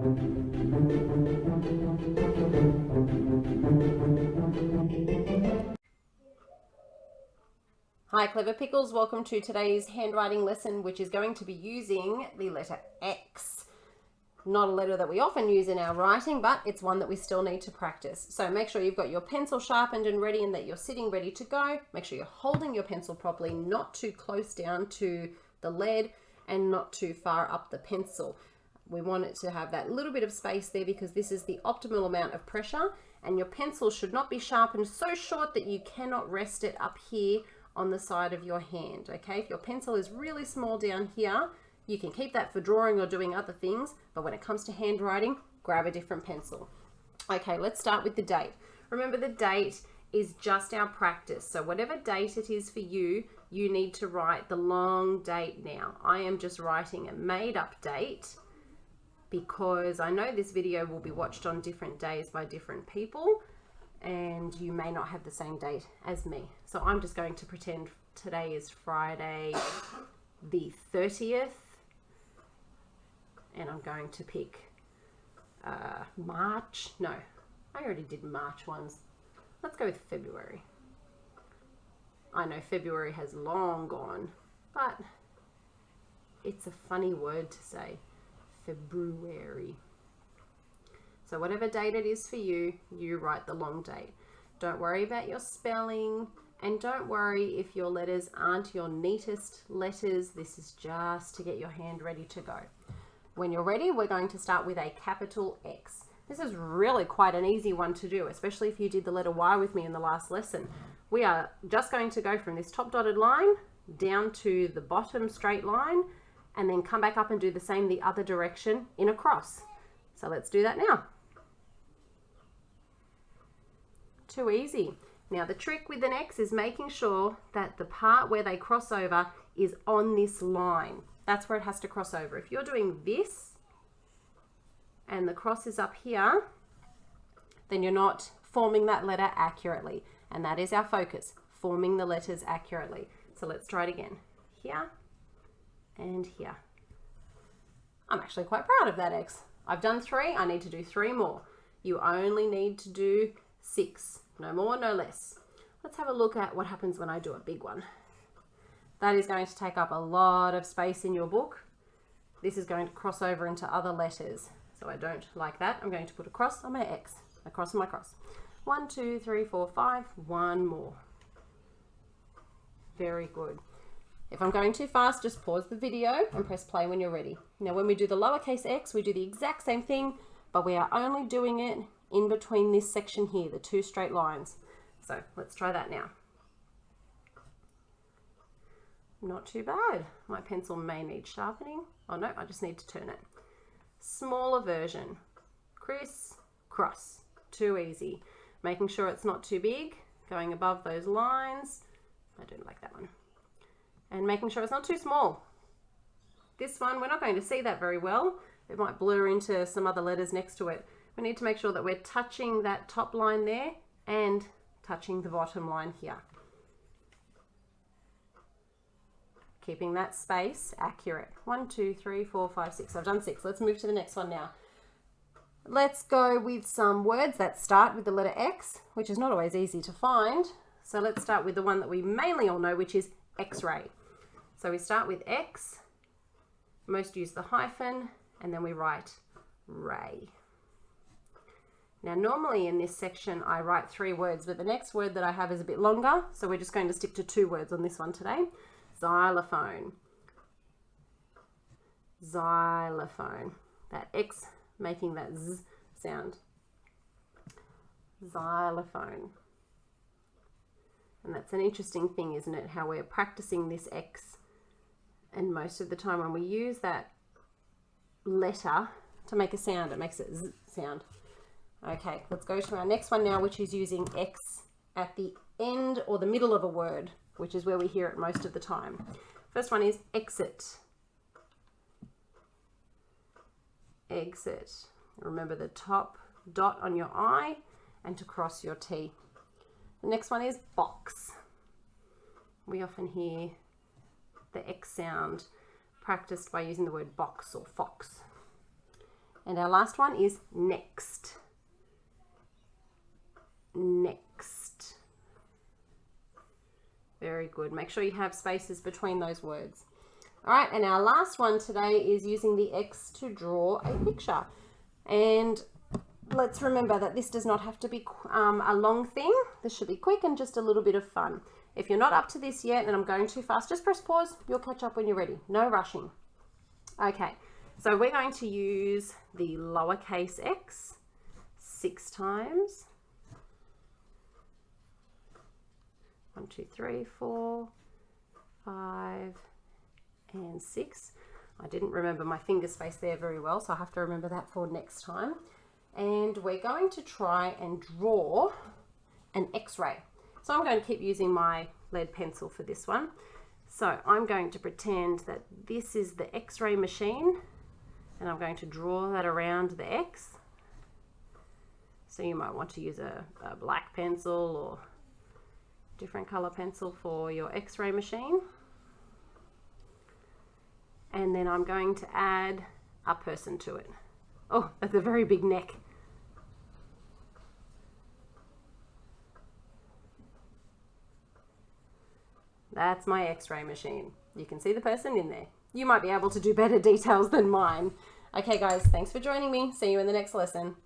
Hi Clever Pickles, welcome to today's handwriting lesson, which is going to be using the letter X. Not a letter that we often use in our writing, but it's one that we still need to practice. So make sure you've got your pencil sharpened and ready and that you're sitting ready to go. Make sure you're holding your pencil properly, not too close down to the lead and not too far up the pencil. We want it to have that little bit of space there because this is the optimal amount of pressure, and your pencil should not be sharpened so short that you cannot rest it up here on the side of your hand. Okay, if your pencil is really small down here, you can keep that for drawing or doing other things, but when it comes to handwriting, grab a different pencil. Okay, let's start with the date. Remember, the date is just our practice, so whatever date it is for you, you need to write the long date now. I am just writing a made-up date because I know this video will be watched on different days by different people, and you may not have the same date as me. So I'm just going to pretend today is Friday the 30th, and I'm going to pick March. No, I already did March ones. Let's go with February. I know February has long gone, but it's a funny word to say, February. So whatever date it is for you, you write the long date. Don't worry about your spelling, and don't worry if your letters aren't your neatest letters. This is just to get your hand ready to go. When you're ready, we're going to start with a capital X. This is really quite an easy one to do, especially if you did the letter Y with me in the last lesson. We are just going to go from this top dotted line down to the bottom straight line, and then come back up and do the same the other direction in a cross. So let's do that now. Too easy. Now the trick with an X is making sure that the part where they cross over is on this line. That's where it has to cross over. If you're doing this and the cross is up here, then you're not forming that letter accurately. And that is our focus, forming the letters accurately. So let's try it again. Here and here. I'm actually quite proud of that X. I've done 3, I need to do 3 more. You only need to do 6, no more, no less. Let's have a look at what happens when I do a big one. That is going to take up a lot of space in your book. This is going to cross over into other letters. So I don't like that. I'm going to put a cross on my X, a cross on my cross. 1, 2, 3, 4, 5, 1 more. Very good. If I'm going too fast, just pause the video and press play when you're ready. Now when we do the lowercase x, we do the exact same thing, but we are only doing it in between this section here, the 2 straight lines. So let's try that now. Not too bad. My pencil may need sharpening. Oh no, I just need to turn it. Smaller version. Criss, cross. Too easy. Making sure it's not too big, going above those lines. I don't like that one. And making sure it's not too small. This one, we're not going to see that very well. It might blur into some other letters next to it. We need to make sure that we're touching that top line there and touching the bottom line here. Keeping that space accurate. 1, 2, 3, 4, 5, 6. I've done 6. Let's move to the next one now. Let's go with some words that start with the letter X, which is not always easy to find. So let's start with the one that we mainly all know, which is X-ray. So we start with X, most use the hyphen, and then we write ray. Now normally in this section I write 3 words, but the next word that I have is a bit longer, so we're just going to stick to 2 words on this one today. Xylophone. Xylophone. That X making that Z sound. Xylophone. And that's an interesting thing, isn't it? How we're practicing this X, and most of the time when we use that letter to make a sound, it makes it Z sound. Okay, let's go to our next one now, which is using X at the end or the middle of a word, which is where we hear it most of the time. First one is exit. Exit. Remember the top dot on your I and to cross your T. The next one is box. We often hear the X sound practiced by using the word box or fox. And our last one is next. Next. Very good. Make sure you have spaces between those words. All right, and our last one today is using the X to draw a picture. And let's remember that this does not have to be a long thing. This should be quick and just a little bit of fun. If you're not up to this yet and I'm going too fast, just press pause. You'll catch up when you're ready. No rushing. Okay, so we're going to use the lowercase x 6 times. 1, 2, 3, 4, 5, and 6. I didn't remember my finger space there very well, so I have to remember that for next time. And we're going to try and draw an X-ray. So I'm going to keep using my lead pencil for this one. So I'm going to pretend that this is the X-ray machine, and I'm going to draw that around the X. So you might want to use a black pencil or different color pencil for your X-ray machine. And then I'm going to add a person to it. Oh, that's a very big neck. That's my X-ray machine. You can see the person in there. You might be able to do better details than mine. Okay guys, thanks for joining me. See you in the next lesson.